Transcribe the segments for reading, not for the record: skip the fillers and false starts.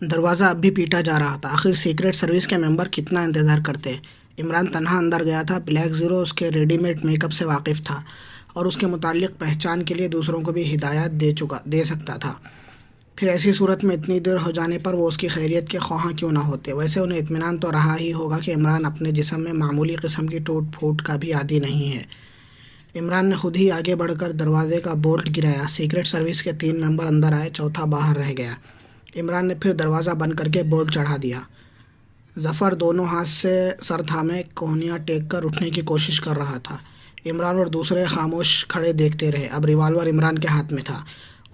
دروازہ اب بھی پیٹا جا رہا تھا۔ آخر سیکرٹ سروس کے ممبر کتنا انتظار کرتے۔ عمران تنہا اندر گیا تھا۔ بلیک زیرو اس کے ریڈی میڈ میک اپ سے واقف تھا اور اس کے متعلق پہچان کے لیے دوسروں کو بھی ہدایات دے سکتا تھا۔ پھر ایسی صورت میں اتنی دیر ہو جانے پر وہ اس کی خیریت کے خواہاں کیوں نہ ہوتے۔ ویسے انہیں اطمینان تو رہا ہی ہوگا کہ عمران اپنے جسم میں معمولی قسم کی ٹوٹ پھوٹ کا بھی عادی نہیں ہے۔ عمران نے خود ہی آگے بڑھ کر دروازے کا بولٹ گرایا۔ سیکرٹ سروس کے 3 ممبر اندر آئے، چوتھا باہر رہ گیا۔ عمران نے پھر دروازہ بند کر کے بولٹ چڑھا دیا۔ ظفر دونوں ہاتھ سے سر تھامے کوہنیاں ٹیک کر اٹھنے کی کوشش کر رہا تھا۔ عمران اور دوسرے خاموش کھڑے دیکھتے رہے۔ اب ریوالور عمران کے ہاتھ میں تھا۔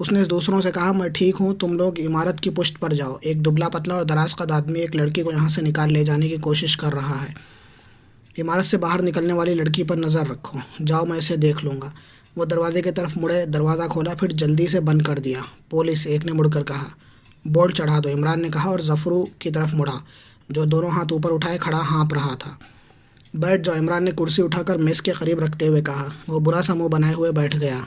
اس نے دوسروں سے کہا، میں ٹھیک ہوں، تم لوگ عمارت کی پشت پر جاؤ۔ ایک دبلا پتلا اور دراز قد آدمی ایک لڑکی کو یہاں سے نکال لے جانے کی کوشش کر رہا ہے۔ عمارت سے باہر نکلنے والی لڑکی پر نظر رکھو۔ جاؤ، میں اسے دیکھ لوں گا۔ وہ دروازے کی طرف مڑے، دروازہ کھولا، پھر جلدی سے بند کر دیا۔ پولیس، ایک نے مڑ کر کہا۔ بولٹ چڑھا دو، عمران نے کہا اور ظفرو کی طرف مڑا جو دونوں ہاتھ اوپر اٹھائے کھڑا ہانپ رہا تھا۔ بیٹھ جاؤ، عمران نے کرسی اٹھا کر میز کے قریب رکھتے ہوئے کہا۔ وہ برا سا منہ بنائے ہوئے بیٹھ گیا۔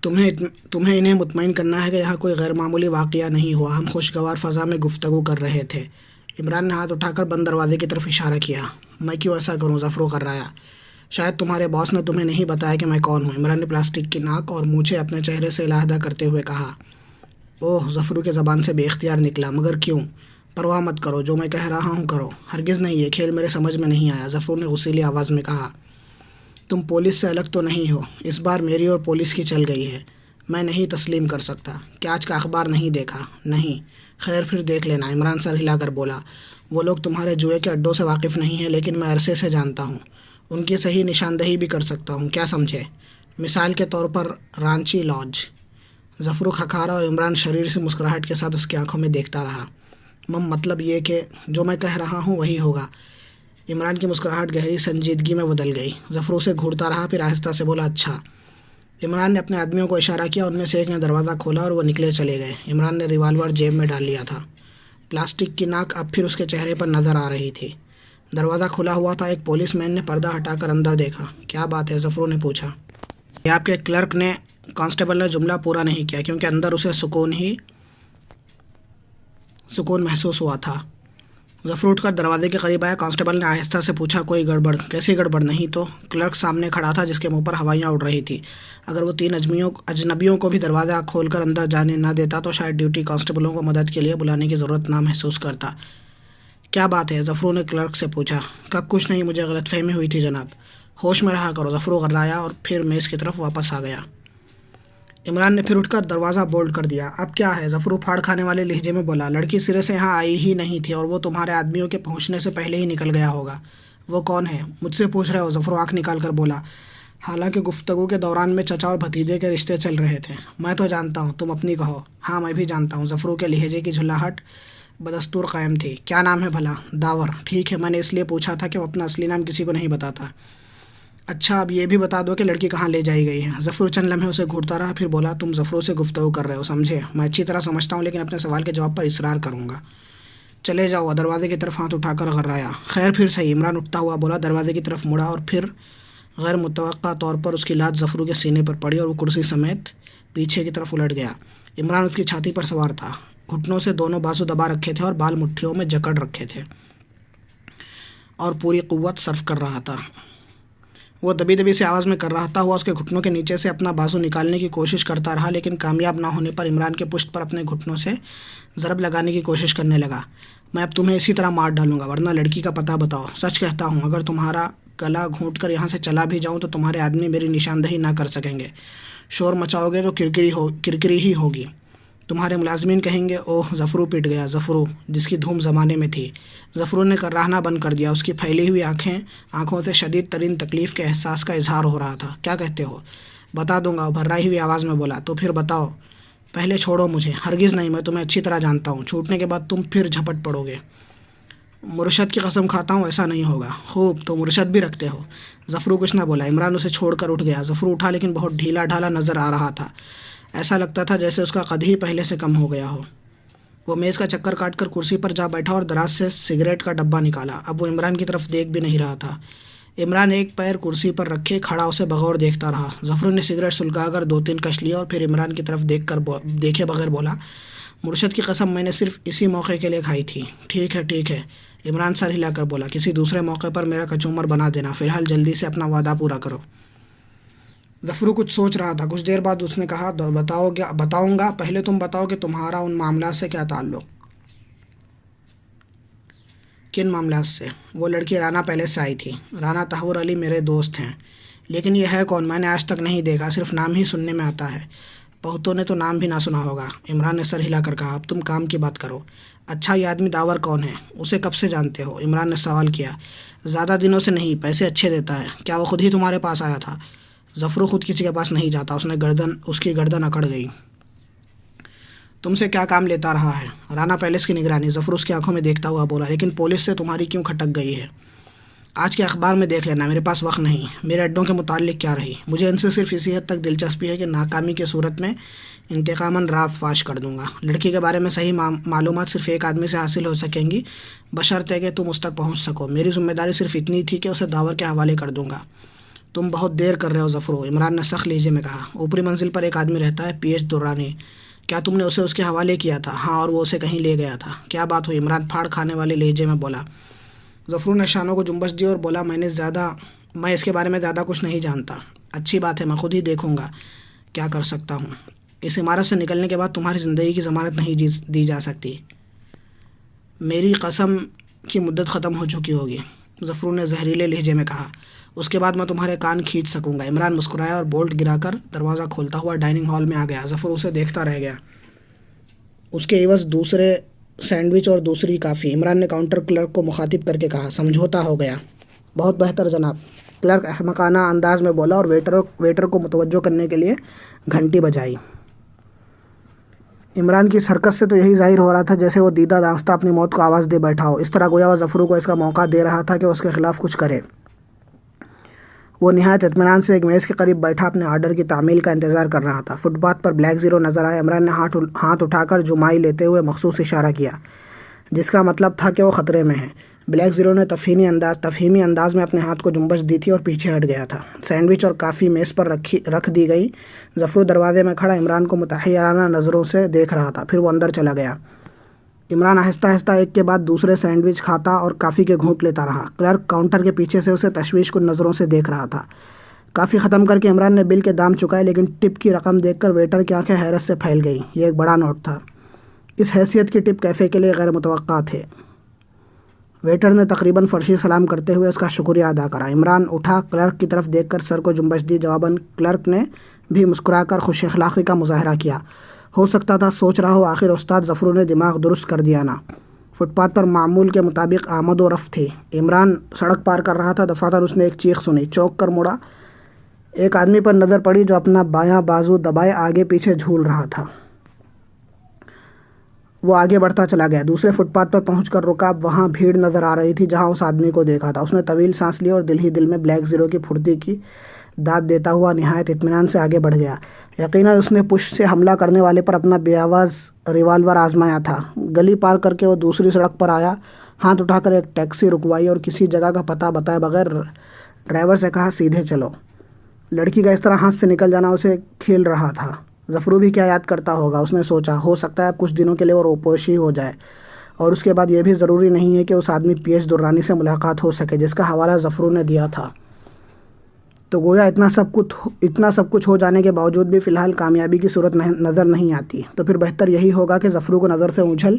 تمہیں انہیں مطمئن کرنا ہے کہ یہاں کوئی غیر معمولی واقعہ نہیں ہوا۔ ہم خوشگوار فضا میں گفتگو کر رہے تھے۔ عمران نے ہاتھ اٹھا کر بند دروازے کی طرف اشارہ کیا۔ میں کیوں ایسا کروں؟ ظفرو کرایا۔ شاید تمہارے باس نے تمہیں نہیں بتایا کہ میں کون ہوں، عمران نے پلاسٹک کی ناک اور مونچھیں اپنے چہرے سے علیحدہ کرتے ہوئے کہا۔ اوہ، ظفرو کی زبان سے بے اختیار نکلا۔ مگر کیوں؟ پرواہ مت کرو، جو میں کہہ رہا ہوں کرو۔ ہرگز نہیں، یہ کھیل میرے سمجھ میں نہیں آیا، ظفرو نے غصیلی آواز میں کہا۔ تم پولیس سے الگ تو نہیں ہو؟ اس بار میری اور پولیس کی چل گئی ہے۔ میں نہیں تسلیم کر سکتا۔ کیا آج کا اخبار نہیں دیکھا؟ نہیں۔ خیر پھر دیکھ لینا، عمران سر ہلا کر بولا۔ وہ لوگ تمہارے جوئے کے اڈوں سے واقف نہیں ہیں، لیکن میں عرصے سے جانتا ہوں۔ ان کی صحیح نشاندہی بھی کر سکتا ہوں، کیا سمجھے؟ مثال کے طور پر رانچی لاڈج۔ ظفرو کھکھارا اور عمران شریر سے مسکراہٹ کے ساتھ اس کی آنکھوں میں دیکھتا رہا۔ مطلب یہ کہ جو میں کہہ رہا ہوں وہی ہوگا۔ عمران کی مسکراہٹ گہری سنجیدگی میں بدل گئی۔ ظفرو سے گھورتا رہا، پھر آہستہ سے بولا، اچھا۔ عمران نے اپنے آدمیوں کو اشارہ کیا، ان میں سے ایک نے دروازہ کھولا اور وہ نکلے چلے گئے۔ عمران نے ریوالور جیب میں ڈال لیا تھا۔ پلاسٹک کی ناک اب پھر اس کے چہرے پر نظر آ رہی تھی۔ دروازہ کھلا ہوا تھا۔ ایک پولیس مین نے پردہ ہٹا کر اندر دیکھا۔ کیا بات ہے؟ ظفرو نے پوچھا۔ یہ آپ کے کلرک نے، کانسٹیبل نے جملہ پورا نہیں کیا کیونکہ اندر اسے سکون محسوس ہوا تھا۔ ظفر اٹھ کر دروازے کے قریب آیا۔ کانسٹیبل نے آہستہ سے پوچھا، کوئی گڑبڑ؟ کیسی گڑبڑ؟ نہیں تو؟ کلرک سامنے کھڑا تھا جس کے منہ پر ہوائیاں اڑ رہی تھی۔ اگر وہ 3 اجنبیوں کو بھی دروازہ کھول کر اندر جانے نہ دیتا تو شاید ڈیوٹی کانسٹیبلوں کو مدد کے لیے بلانے کی ضرورت نہ محسوس کرتا۔ کیا بات ہے؟ ظفرو نے کلرک سے پوچھا۔ کچھ نہیں، مجھے غلط فہمی ہوئی تھی جناب۔ ہوش میں رہا کرو، ظفرو غرایا اور پھر میز کی طرف واپس آ گیا۔ عمران نے پھر اٹھ کر دروازہ بولٹ کر دیا۔ اب کیا ہے؟ ظفرو پھاڑ کھانے والے لہجے میں بولا۔ لڑکی سرے سے یہاں آئی ہی نہیں تھی اور وہ تمہارے آدمیوں کے پہنچنے سے پہلے ہی نکل گیا ہوگا۔ وہ کون ہے؟ مجھ سے پوچھ رہے ہو؟ ظفرو آنکھ نکال کر بولا۔ حالانکہ گفتگو کے دوران میں چچا اور بھتیجے کے رشتے چل رہے تھے۔ میں تو جانتا ہوں، تم اپنی کہو۔ ہاں میں بھی جانتا ہوں۔ ظفرو کے لہجے کی جھلاہٹ بدستور قائم تھی۔ کیا نام ہے بھلا؟ داور۔ ٹھیک ہے، میں نے اس لیے پوچھا تھا کہ وہ اپنا اصلی نام کسی کو نہیں بتاتا۔ اچھا، اب یہ بھی بتا دو کہ لڑکی کہاں لے جائی گئی ہے؟ ظفر چند لمحے اسے گھورتا رہا، پھر بولا، تم ظفروں سے گفتگو کر رہے ہو، سمجھے؟ میں اچھی طرح سمجھتا ہوں، لیکن اپنے سوال کے جواب پر اصرار کروں گا۔ چلے جاؤ، دروازے کی طرف ہاتھ اٹھا کر غرایا۔ خیر پھر صحیح، عمران اٹھتا ہوا بولا۔ دروازے کی طرف مڑا اور پھر غیر متوقع طور پر اس کی لات ظفرو کے سینے پر پڑی اور وہ کرسی سمیت پیچھے کی طرف الٹ گیا۔ عمران اس کی چھاتی پر سوار تھا، گھٹنوں سے دونوں بازو دبا رکھے تھے اور بال مٹھیوں میں جکڑ رکھے تھے اور پوری قوت صرف کر رہا تھا۔ وہ دبی دبی سے آواز میں کر رہا ہوا اس کے گھٹنوں کے نیچے سے اپنا بازو نکالنے کی کوشش کرتا رہا، لیکن کامیاب نہ ہونے پر عمران کے پشت پر اپنے گھٹنوں سے ضرب لگانے کی کوشش کرنے لگا۔ میں اب تمہیں اسی طرح مار ڈالوں گا، ورنہ لڑکی کا پتہ بتاؤ۔ سچ کہتا ہوں، اگر تمہارا گلا گھونٹ کر یہاں سے چلا بھی جاؤں تو تمہارے آدمی میری نشاندہی نہ کر سکیں گے۔ شور مچاؤ گے تو کرکری ہی ہوگی۔ تمہارے ملازمین کہیں گے، اوہ ظفرو پٹ گیا۔ ظفرو، جس کی دھوم زمانے میں تھی۔ ظفرو نے کراہنا بند کر دیا۔ اس کی پھیلی ہوئی آنکھوں سے شدید ترین تکلیف کے احساس کا اظہار ہو رہا تھا۔ کیا کہتے ہو؟ بتا دوں گا، بھرائی ہوئی آواز میں بولا۔ تو پھر بتاؤ۔ پہلے چھوڑو مجھے۔ ہرگز نہیں، میں تمہیں اچھی طرح جانتا ہوں۔ چھوٹنے کے بعد تم پھر جھپٹ پڑو گے۔ مرشد کی قسم کھاتا ہوں ایسا نہیں ہوگا۔ خوب، تو مرشد بھی رکھتے ہو؟ ظفرو کچھ نہ بولا۔ عمران اسے چھوڑ کر اٹھ گیا۔ ظفرو اٹھا، لیکن بہت ڈھیلا ڈھالا نظر آ رہا تھا۔ ایسا لگتا تھا جیسے اس کا قد ہی پہلے سے کم ہو گیا ہو۔ وہ میز کا چکر کاٹ کر کرسی پر جا بیٹھا اور دراز سے سگریٹ کا ڈبہ نکالا۔ اب وہ عمران کی طرف دیکھ بھی نہیں رہا تھا۔ عمران ایک پیر کرسی پر رکھے کھڑا اسے بغور دیکھتا رہا۔ ظفر نے سگریٹ سلگا کر 2-3 کش لیا اور پھر عمران کی طرف دیکھے بغیر بولا، مرشد کی قسم میں نے صرف اسی موقع کے لیے کھائی تھی۔ ٹھیک ہے ٹھیک ہے، عمران سر ہلا کر بولا، کسی دوسرے موقع پر میرا کچومر بنا دینا، فی الحال جلدی سے اپنا وعدہ پورا کرو۔ ظفر کچھ سوچ رہا تھا۔ کچھ دیر بعد اس نے کہا، بتاؤں گا، پہلے تم بتاؤ کہ تمہارا ان معاملات سے کیا تعلق؟ کن معاملات سے؟ وہ لڑکی رانا پیلس سے آئی تھی۔ رانا طاہر علی میرے دوست ہیں، لیکن یہ ہے کون؟ میں نے آج تک نہیں دیکھا، صرف نام ہی سننے میں آتا ہے۔ بہتوں نے تو نام بھی نہ سنا ہوگا۔ عمران نے سر ہلا کر کہا، اب تم کام کی بات کرو۔ اچھا، یہ آدمی داور کون ہے؟ اسے کب سے جانتے ہو؟ عمران نے سوال کیا۔ زیادہ دنوں سے نہیں، پیسے اچھے دیتا ہے۔ کیا وہ خود ہی تمہارے پاس آیا تھا؟ ظفر خود کسی کے پاس نہیں جاتا، اس کی گردن اکڑ گئی۔ تم سے کیا کام لیتا رہا ہے؟ رانا پیلس کی نگرانی۔ ظفر اس کی آنکھوں میں دیکھتا ہوا بولا، لیکن پولیس سے تمہاری کیوں کھٹک گئی ہے؟ آج کے اخبار میں دیکھ لینا، میرے پاس وقت نہیں۔ میرے اڈوں کے متعلق کیا رہی؟ مجھے ان سے صرف اسی حد تک دلچسپی ہے کہ ناکامی کی صورت میں انتقاماً راز فاش کر دوں گا۔ لڑکی کے بارے میں صحیح معلومات صرف ایک آدمی سے حاصل ہو سکیں گی، بشرطے کہ تم اس تک پہنچ سکو۔ میری ذمہ داری صرف اتنی تھی کہ اسے داور کے حوالے کر دوں گا۔ تم بہت دیر کر رہے ہو ظفر، عمران نے سخت لہجے میں کہا۔ اوپری منزل پر ایک آدمی رہتا ہے، پی ایچ درانی۔ کیا تم نے اسے اس کے حوالے کیا تھا؟ ہاں، اور وہ اسے کہیں لے گیا تھا۔ کیا بات ہوئی؟ عمران پھاڑ کھانے والے لہجے میں بولا۔ ظفر نے شانوں کو جنبش دی اور بولا، میں اس کے بارے میں زیادہ کچھ نہیں جانتا۔ اچھی بات ہے، میں خود ہی دیکھوں گا کیا کر سکتا ہوں۔ اس عمارت سے نکلنے کے بعد تمہاری زندگی کی ضمانت نہیں دی جا سکتی۔ میری قسم کی مدت ختم ہو چکی ہوگی، ظفر نے زہریلے لہجے میں کہا۔ اس کے بعد میں تمہارے کان کھینچ سکوں گا۔ عمران مسکرایا اور بولٹ گرا کر دروازہ کھولتا ہوا ڈائننگ ہال میں آ گیا۔ ظفر اسے دیکھتا رہ گیا۔ اس کے عوض دوسرے سینڈوچ اور دوسری کافی۔ عمران نے کاؤنٹر کلرک کو مخاطب کر کے کہا، سمجھوتا ہو گیا؟ بہت بہتر جناب، کلرک احمقانہ انداز میں بولا اور ویٹر کو متوجہ کرنے کے لیے گھنٹی بجائی۔ عمران کی حرکت سے تو یہی ظاہر ہو رہا تھا جیسے وہ دیدہ دانستہ اپنی موت کو آواز دے بیٹھا ہو، اس طرح گویا وہ ظفر کو اس کا موقع دے رہا تھا کہ وہ اس کے خلاف کچھ کرے۔ وہ نہایت اطمینان سے ایک میز کے قریب بیٹھا اپنے آرڈر کی تعمیل کا انتظار کر رہا تھا۔ فٹ پاتھ پر بلیک زیرو نظر آئے۔ عمران نے ہاتھ اٹھا کر جمائی لیتے ہوئے مخصوص اشارہ کیا، جس کا مطلب تھا کہ وہ خطرے میں ہے۔ بلیک زیرو نے تفہیمی انداز میں اپنے ہاتھ کو جنبش دی تھی اور پیچھے ہٹ گیا تھا۔ سینڈوچ اور کافی میز پر رکھ دی گئی۔ ظفر دروازے میں کھڑا عمران کو متحیرانہ نظروں سے دیکھ رہا تھا، پھر وہ اندر چلا گیا۔ عمران آہستہ آہستہ ایک کے بعد دوسرے سینڈوچ کھاتا اور کافی کے گھونٹ لیتا رہا۔ کلرک کاؤنٹر کے پیچھے سے اسے تشویش کن نظروں سے دیکھ رہا تھا۔ کافی ختم کر کے عمران نے بل کے دام چکائے، لیکن ٹپ کی رقم دیکھ کر ویٹر کی آنکھیں حیرت سے پھیل گئیں۔ یہ ایک بڑا نوٹ تھا۔ اس حیثیت کی ٹپ کیفے کے لیے غیر متوقع تھے۔ ویٹر نے تقریباً فرشی سلام کرتے ہوئے اس کا شکریہ ادا کرا۔ عمران اٹھا، کلرک کی طرف دیکھ کر سر کو جنبش دی۔ جواباً کلرک نے بھی مسکرا کر خوش اخلاقی کا مظاہرہ کیا۔ ہو سکتا تھا سوچ رہا ہو، آخر استاد ظفر نے دماغ درست کر دیا نا۔ فٹ پاتھ پر معمول کے مطابق آمد و رفت تھی۔ عمران سڑک پار کر رہا تھا، دفعتاً اس نے ایک چیخ سنی۔ چونک کر مڑا، ایک آدمی پر نظر پڑی جو اپنا بایاں بازو دبائے آگے پیچھے جھول رہا تھا۔ وہ آگے بڑھتا چلا گیا، دوسرے فٹ پاتھ پر پہنچ کر رکا۔ وہاں بھیڑ نظر آ رہی تھی جہاں اس آدمی کو دیکھا تھا۔ اس نے طویل سانس لی اور دل ہی دل میں بلیک زیرو کی پھرتی کی داد دیتا ہوا نہایت اطمینان سے آگے بڑھ گیا۔ یقیناً اس نے پشت سے حملہ کرنے والے پر اپنا بے آواز ریوالور آزمایا تھا۔ گلی پار کر کے وہ دوسری سڑک پر آیا، ہاتھ اٹھا کر ایک ٹیکسی رکوائی اور کسی جگہ کا پتہ بتائے بغیر ڈرائیور سے کہا، سیدھے چلو۔ لڑکی کا اس طرح ہاتھ سے نکل جانا اسے کھیل رہا تھا۔ ظفر بھی کیا یاد کرتا ہوگا، اس نے سوچا۔ ہو سکتا ہے اب کچھ دنوں کے لیے وہ روپوشی ہو جائے، اور اس کے بعد یہ بھی ضروری نہیں ہے کہ اس آدمی پی ایچ درانی سے ملاقات ہو سکے جس کا حوالہ ظفر نے دیا تھا۔ تو گویا اتنا سب کچھ ہو جانے کے باوجود بھی فی الحال کامیابی کی صورت نظر نہیں آتی۔ تو پھر بہتر یہی ہوگا کہ ظفر کو نظر سے اوجھل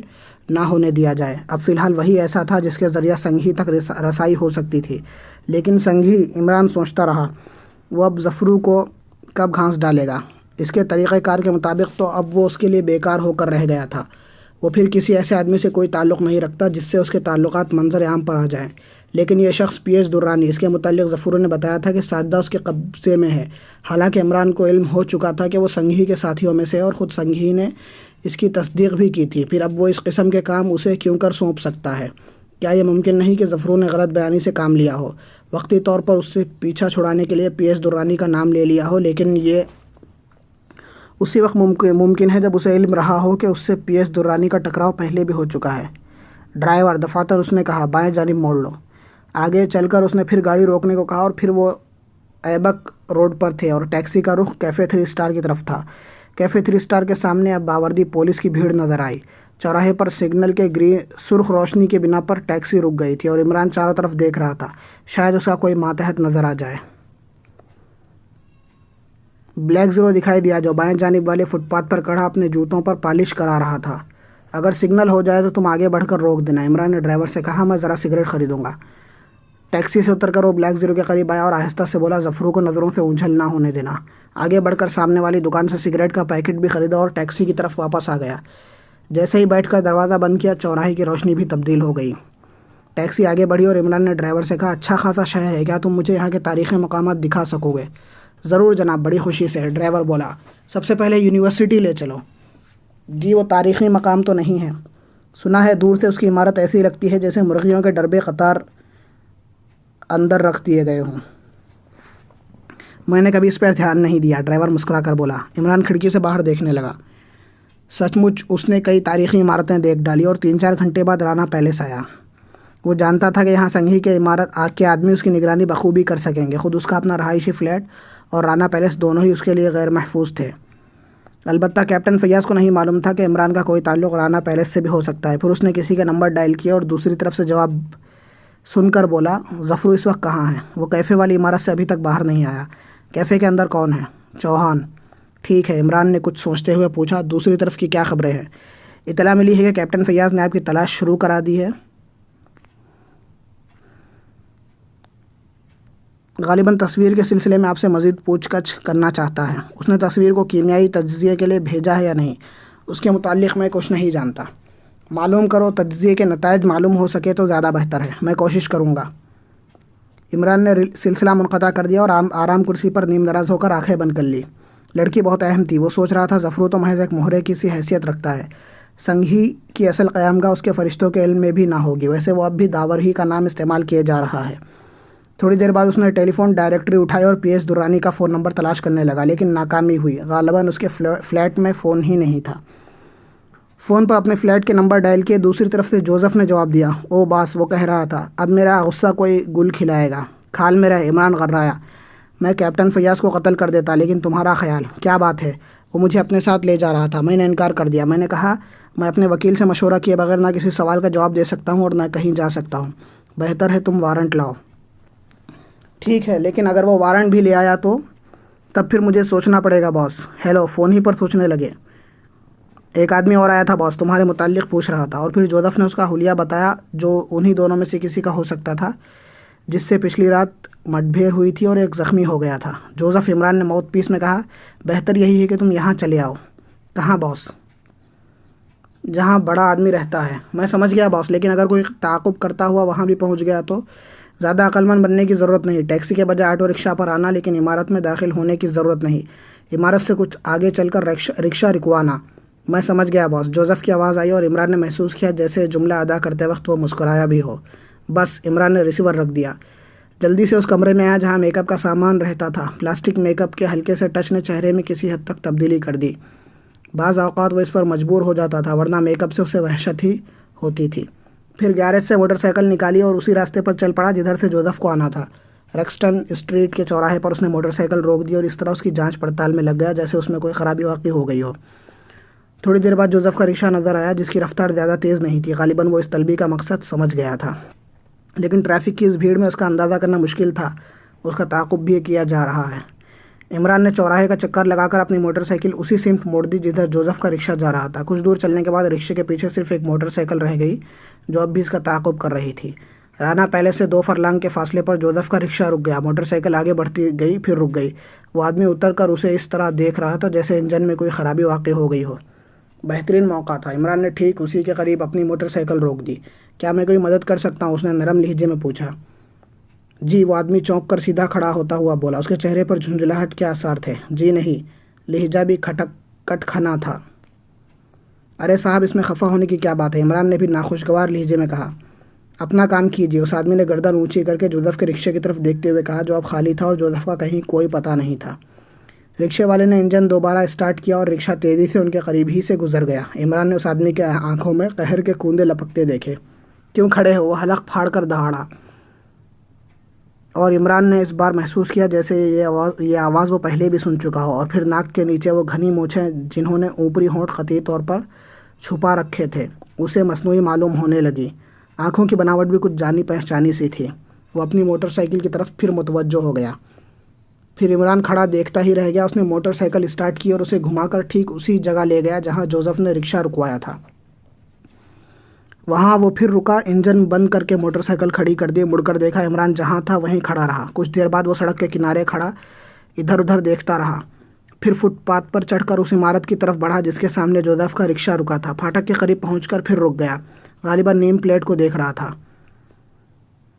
نہ ہونے دیا جائے۔ اب فی الحال وہی ایسا تھا جس کے ذریعہ سنگھی تک رسائی ہو سکتی تھی، لیکن سنگھی، عمران سوچتا رہا، وہ اب ظفر کو کب گھانس ڈالے گا؟ اس کے طریقہ کار کے مطابق تو اب وہ اس کے لیے بیکار ہو کر رہ گیا تھا۔ وہ پھر کسی ایسے آدمی سے کوئی تعلق نہیں رکھتا جس سے اس کے تعلقات منظر عام پر آ جائیں، لیکن یہ شخص پی ایچ درانی، اس کے متعلق ظفر نے بتایا تھا کہ ساجدہ اس کے قبضے میں ہے۔ حالانکہ عمران کو علم ہو چکا تھا کہ وہ سنگھی کے ساتھیوں میں سے، اور خود سنگھی نے اس کی تصدیق بھی کی تھی، پھر اب وہ اس قسم کے کام اسے کیوں کر سونپ سکتا ہے؟ کیا یہ ممکن نہیں کہ ظفر نے غلط بیانی سے کام لیا ہو، وقتی طور پر اس سے پیچھا چھڑانے کے لیے پی ایچ درانی کا نام لے لیا ہو، لیکن یہ اسی وقت ممکن ہے جب اسے علم رہا ہو کہ اس سے پی ایچ درانی کا ٹکراؤ پہلے بھی ہو چکا ہے۔ ڈرائیور، دفاتر، اس نے کہا، بائیں جانب موڑ لو۔ آگے چل کر اس نے پھر گاڑی روکنے کو کہا اور پھر وہ ایبک روڈ پر تھے اور ٹیکسی کا رخ کیفے 3 اسٹار کی طرف تھا۔ کیفے 3 اسٹار کے سامنے اب باوردی پولیس کی بھیڑ نظر آئی۔ چوراہے پر سگنل کے سرخ روشنی کی بنا پر ٹیکسی رک گئی تھی اور عمران چاروں طرف دیکھ رہا تھا، شاید اس کا کوئی ماتحت نظر آ جائے۔ بلیک زیرو دکھائی دیا جو بائیں جانب والے فٹ پاتھ پر کھڑا اپنے جوتوں پر پالش کرا رہا تھا۔ اگر سگنل ہو جائے تو تم آگے بڑھ کر روک دینا، عمران نے ڈرائیور سے کہا، میں ذرا سگریٹ خریدوں گا۔ ٹیکسی سے اتر کر وہ بلیک زیرو کے قریب آیا اور آہستہ سے بولا، ظفرو کو نظروں سے اوجھل نہ ہونے دینا۔ آگے بڑھ کر سامنے والی دکان سے سگریٹ کا پیکٹ بھی خریدا اور ٹیکسی کی طرف واپس آ گیا۔ جیسے ہی بیٹھ کر دروازہ بند کیا، چوراہے کی روشنی بھی تبدیل ہو گئی۔ ٹیکسی آگے بڑھی اور عمران نے ڈرائیور سے کہا، اچھا خاصا شہر ہے، کیا تم مجھے یہاں کے تاریخی مقامات دکھا سکو گے؟ ضرور جناب، بڑی خوشی سے، ڈرائیور بولا۔ سب سے پہلے یونیورسٹی لے چلو۔ جی وہ تاریخی مقام تو نہیں ہے، سنا ہے دور سے اس کی عمارت ایسی لگتی ہے جیسے مرغیوں کے ڈربے قطار اندر رکھ دیے گئے ہوں۔ میں نے کبھی اس پر دھیان نہیں دیا، ڈرائیور مسکرا کر بولا۔ عمران کھڑکی سے باہر دیکھنے لگا۔ سچ مچ اس نے کئی تاریخی عمارتیں دیکھ ڈالی اور 3-4 گھنٹے بعد رانا پیلس آیا۔ وہ جانتا تھا کہ یہاں سنگھی کے عمارت کے آدمی اس کی نگرانی بخوبی کر سکیں گے۔ خود اس کا اپنا رہائشی فلیٹ اور رانا پیلس دونوں ہی اس کے لیے غیر محفوظ تھے۔ البتہ کیپٹن فیاض کو نہیں معلوم تھا کہ عمران کا کوئی تعلق رانا پیلس سے بھی ہو سکتا ہے۔ پھر اس نے کسی کا نمبر ڈائل کیا اور دوسری طرف سے جواب سن کر بولا، ظفرو اس وقت کہاں ہے؟ وہ کیفے والی عمارت سے ابھی تک باہر نہیں آیا۔ کیفے کے اندر کون ہے؟ چوہان۔ ٹھیک ہے، عمران نے کچھ سوچتے ہوئے پوچھا، دوسری طرف کی کیا خبریں ہیں؟ اطلاع ملی ہے کہ کیپٹن فیاض نے آپ کی تلاش شروع کرا دی ہے۔ غالباً تصویر کے سلسلے میں آپ سے مزید پوچھ گچھ کرنا چاہتا ہے۔ اس نے تصویر کو کیمیائی تجزیے کے لیے بھیجا ہے یا نہیں؟ اس کے متعلق میں کچھ نہیں جانتا۔ معلوم کرو، تجزیے کے نتائج معلوم ہو سکے تو زیادہ بہتر ہے، میں کوشش کروں گا۔ عمران نے سلسلہ منقطع کر دیا اور آرام کرسی پر نیم دراز ہو کر آنکھیں بند کر لی۔ لڑکی بہت اہم تھی، وہ سوچ رہا تھا، ظفرو تو محض ایک مہرے کی سی حیثیت رکھتا ہے، سنگھی کی اصل قیام گاہ اس کے فرشتوں کے علم میں بھی نہ ہوگی، ویسے وہ اب بھی داور ہی کا نام استعمال کیے جا رہا ہے۔ تھوڑی دیر بعد اس نے ٹیلی فون ڈائریکٹری اٹھائی اور پی ایس درانی کا فون نمبر تلاش کرنے لگا، لیکن ناکامی ہوئی۔ غالباً اس کے فلیٹ میں فون ہی نہیں تھا۔ فون پر اپنے فلیٹ کے نمبر ڈائل کیے، دوسری طرف سے جوزف نے جواب دیا، او باس، وہ کہہ رہا تھا، اب میرا غصہ کوئی گل کھلائے گا، کھال میں رہے۔ عمران غرایا، میں کیپٹن فیاض کو قتل کر دیتا، لیکن تمہارا خیال کیا بات ہے؟ وہ مجھے اپنے ساتھ لے جا رہا تھا، میں نے انکار کر دیا۔ میں نے کہا، میں اپنے وکیل سے مشورہ کیے بغیر نہ کسی سوال کا جواب دے سکتا ہوں اور نہ کہیں جا سکتا ہوں۔ بہتر ہے تم وارنٹ لاؤ۔ ٹھیک ہے، لیکن اگر وہ وارنٹ بھی لے آیا تو؟ تب پھر مجھے سوچنا پڑے گا باس۔ ہیلو، فون ہی پر سوچنے لگے۔ ایک آدمی اور آیا تھا باس، تمہارے متعلق پوچھ رہا تھا۔ اور پھر جوزف نے اس کا حلیہ بتایا، جو انہی دونوں میں سے کسی کا ہو سکتا تھا جس سے پچھلی رات مٹبھیڑ ہوئی تھی اور ایک زخمی ہو گیا تھا۔ جوزف، عمران نے ماؤتھ پیس میں کہا، بہتر یہی ہے کہ تم یہاں چلے آؤ۔ کہاں باس؟ جہاں بڑا آدمی رہتا ہے۔ میں سمجھ گیا باس، لیکن اگر کوئی تعاقب کرتا ہوا وہاں بھی پہنچ گیا تو؟ زیادہ عقل مند بننے کی ضرورت نہیں، ٹیکسی کے بجائے آٹو رکشہ پر آنا، لیکن عمارت میں داخل ہونے کی ضرورت نہیں، عمارت سے کچھ آگے چل کر رکشہ رکوانا۔ میں سمجھ گیا باس، جوزف کی آواز آئی اور عمران نے محسوس کیا جیسے جملہ ادا کرتے وقت وہ مسکرایا بھی ہو۔ بس، عمران نے ریسیور رکھ دیا۔ جلدی سے اس کمرے میں آیا جہاں میک اپ کا سامان رہتا تھا۔ پلاسٹک میک اپ کے ہلکے سے ٹچ نے چہرے میں کسی حد تک تبدیلی کر دی۔ بعض اوقات وہ اس پر مجبور ہو جاتا تھا، ورنہ میک اپ سے اسے وحشت ہی ہوتی تھی۔ پھر گیراج سے موٹر سائیکل نکالی اور اسی راستے پر چل پڑا جدھر سے جوزف کو آنا تھا۔ رکسٹن اسٹریٹ کے چوراہے پر اس نے موٹر سائیکل روک دی اور اس طرح اس کی جانچ پڑتال میں لگ گیا جیسے اس میں کوئی خرابی واقع ہو گئی ہو۔ تھوڑی دیر بعد جوزف کا رکشہ نظر آیا جس کی رفتار زیادہ تیز نہیں تھی۔ غالباً وہ اس طلبی کا مقصد سمجھ گیا تھا، لیکن ٹریفک کی اس بھیڑ میں اس کا اندازہ کرنا مشکل تھا۔ اس کا تعاقب بھی کیا جا رہا ہے۔ عمران نے چوراہے کا چکر لگا کر اپنی موٹر سائیکل اسی سمت موڑ دی جدھر جوزف کا رکشہ جا رہا تھا۔ کچھ دور چلنے کے بعد رکشے کے پیچھے صرف ایک موٹر سائیکل رہ گئی جو اب بھی اس کا تعاقب کر رہی تھی۔ رانا پیلس سے 2 فرلانگ کے فاصلے پر جوزف کا رکشہ رک گیا۔ موٹر سائیکل آگے بڑھتی گئی، پھر رک گئی۔ وہ آدمی اتر کر اسے اس طرح دیکھ رہا تھا جیسے انجن میں کوئی خرابی واقع ہو گئی ہو۔ بہترین موقع تھا۔ عمران نے ٹھیک اسی کے قریب اپنی موٹر سائیکل روک دی۔ کیا میں کوئی مدد کر سکتا ہوں؟ اس نے نرم لہجے میں پوچھا۔ جی، وہ آدمی چونک کر سیدھا کھڑا ہوتا ہوا بولا۔ اس کے چہرے پر جھنجھلاہٹ کے آثار تھے۔ جی نہیں، لہجہ بھی کٹ کھنا تھا۔ ارے صاحب، اس میں خفا ہونے کی کیا بات ہے؟ عمران نے بھی ناخوشگوار لہجے میں کہا۔ اپنا کام کیجیے، اس آدمی نے گردن اونچی کر کے جوزف کے رکشے کی طرف دیکھتے ہوئے کہا جو اب خالی تھا اور جوزف کا کہیں کوئی پتہ نہیں تھا۔ رکشے والے نے انجن دوبارہ اسٹارٹ کیا اور رکشہ تیزی سے ان کے قریب ہی سے گزر گیا۔ عمران نے اس آدمی کے آنکھوں میں قہر کے کوندے لپکتے دیکھے۔ کیوں کھڑے ہو؟ وہ حلق پھاڑ کر دہاڑا۔ اور عمران نے اس بار محسوس کیا جیسے یہ آواز وہ پہلے بھی سن چکا ہو، اور پھر ناک کے نیچے وہ گھنی مونچھیں جنہوں نے اوپری ہونٹ قطعی طور پر چھپا رکھے تھے اسے مصنوعی معلوم ہونے لگی۔ آنکھوں کی بناوٹ بھی کچھ جانی پہچانی سی تھی۔ وہ اپنی موٹر سائیکل کی طرف پھر متوجہ ہو گیا۔ پھر عمران کھڑا دیکھتا ہی رہ گیا۔ اس نے موٹر سائیکل اسٹارٹ کی اور اسے گھما کر ٹھیک اسی جگہ لے گیا جہاں جوزف نے رکشہ رکوایا تھا۔ وہاں وہ پھر رکا، انجن بند کر کے موٹر سائیکل کھڑی کر دی، مڑ کر دیکھا عمران جہاں تھا وہیں کھڑا رہا۔ کچھ دیر بعد وہ سڑک کے کنارے کھڑا ادھر ادھر دیکھتا رہا، پھر فٹ پاتھ پر چڑھ کر اس عمارت کی طرف بڑھا جس کے سامنے جوزف کا رکشہ رکا تھا۔ پھاٹک کے قریب پہنچ کر پھر رک گیا، غالباً نیم پلیٹ کو دیکھ رہا تھا۔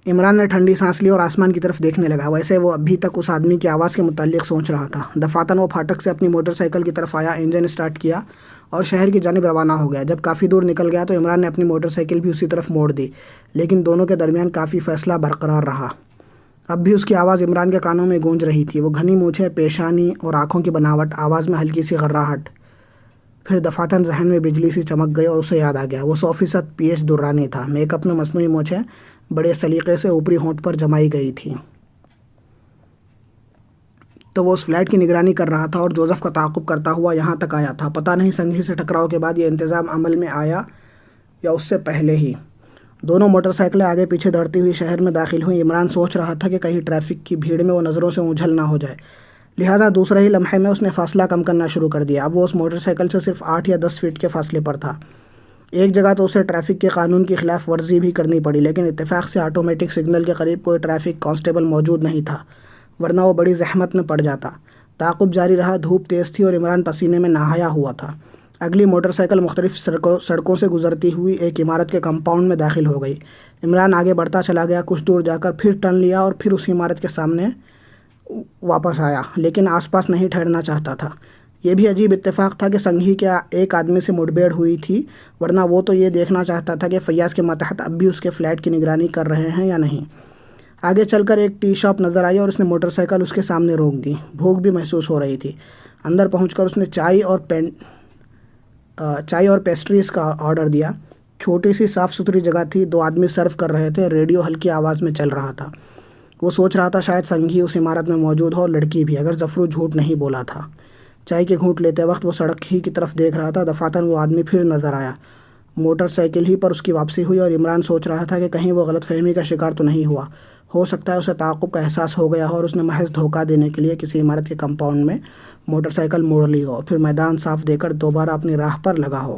عمران نے ٹھنڈی سانس لی اور آسمان کی طرف دیکھنے لگا۔ ویسے وہ ابھی تک اس آدمی کی آواز کے متعلق سوچ رہا تھا۔ دفعتاً وہ پھاٹک سے اپنی موٹر سائیکل کی طرف آیا، انجن اسٹارٹ کیا اور شہر کی جانب روانہ ہو گیا۔ جب کافی دور نکل گیا تو عمران نے اپنی موٹر سائیکل بھی اسی طرف موڑ دی، لیکن دونوں کے درمیان کافی فاصلہ برقرار رہا۔ اب بھی اس کی آواز عمران کے کانوں میں گونج رہی تھی، وہ گھنی مونچھیں، پیشانی اور آنکھوں کی بناوٹ، آواز میں ہلکی سی غراہٹ۔ پھر دفعتاً ذہن میں بجلی سی چمک گئی اور اسے یاد آ گیا، وہ 100% پی ایچ درانی تھا۔ میک اپ میں مصنوعی مونچھیں بڑے سلیقے سے اوپری ہونٹ پر جمائی گئی تھیں۔ تو وہ اس فلیٹ کی نگرانی کر رہا تھا اور جوزف کا تعاقب کرتا ہوا یہاں تک آیا تھا۔ پتہ نہیں سنگھی سے ٹکراؤ کے بعد یہ انتظام عمل میں آیا یا اس سے پہلے ہی۔ دونوں موٹر سائیکلیں آگے پیچھے دوڑتی ہوئی شہر میں داخل ہوئیں۔ عمران سوچ رہا تھا کہ کہیں ٹریفک کی بھیڑ میں وہ نظروں سے اوجھل نہ ہو جائے، لہٰذا دوسرے ہی لمحے میں اس نے فاصلہ کم کرنا شروع کر دیا۔ اب وہ اس موٹر سائیکل سے صرف 8 یا 10 فٹ کے فاصلے پر تھا۔ ایک جگہ تو اسے ٹریفک کے قانون کی خلاف ورزی بھی کرنی پڑی، لیکن اتفاق سے آٹومیٹک سگنل کے قریب کوئی ٹریفک کانسٹیبل موجود نہیں تھا، ورنہ وہ بڑی زحمت میں پڑ جاتا۔ تعاقب جاری رہا، دھوپ تیز تھی اور عمران پسینے میں نہایا ہوا تھا۔ اگلی موٹر سائیکل مختلف سڑکوں سے گزرتی ہوئی ایک عمارت کے کمپاؤنڈ میں داخل ہو گئی۔ عمران آگے بڑھتا چلا گیا، کچھ دور جا کر پھر ٹرن لیا اور پھر اس عمارت کے سامنے واپس آیا، لیکن آس پاس نہیں ٹھہرنا چاہتا تھا۔ یہ بھی عجیب اتفاق تھا کہ سنگھی کے ایک آدمی سے مڈبھیڑ ہوئی تھی، ورنہ وہ تو یہ دیکھنا چاہتا تھا کہ فیاض کے ماتحت اب بھی اس کے فلیٹ کی نگرانی کر رہے ہیں یا نہیں۔ آگے چل کر ایک ٹی شاپ نظر آئی اور اس نے موٹر سائیکل اس کے سامنے روک دی۔ بھوک بھی محسوس ہو رہی تھی۔ اندر پہنچ کر اس نے چائے اور پیسٹریز کا آرڈر دیا۔ چھوٹی سی صاف ستھری جگہ تھی، 2 آدمی سرو کر رہے تھے، ریڈیو ہلکی آواز میں چل رہا تھا۔ وہ سوچ رہا تھا شاید سنگھی اس عمارت میں موجود ہو اور لڑکی بھی، اگر ظفرو جھوٹ نہیں بولا تھا۔ چائے کے گھونٹ لیتے وقت وہ سڑک ہی کی طرف دیکھ رہا تھا۔ دفعتاً وہ آدمی پھر نظر آیا۔ موٹر سائیکل ہی پر اس کی واپسی ہوئی اور عمران سوچ رہا تھا کہ کہیں وہ غلط فہمی کا شکار تو نہیں ہوا۔ ہو سکتا ہے اسے تعاقب کا احساس ہو گیا ہو اور اس نے محض دھوکہ دینے کے لیے کسی عمارت کے کمپاؤنڈ میں موٹر سائیکل موڑ لی ہو اور پھر میدان صاف دے کر دوبارہ اپنی راہ پر لگا ہو۔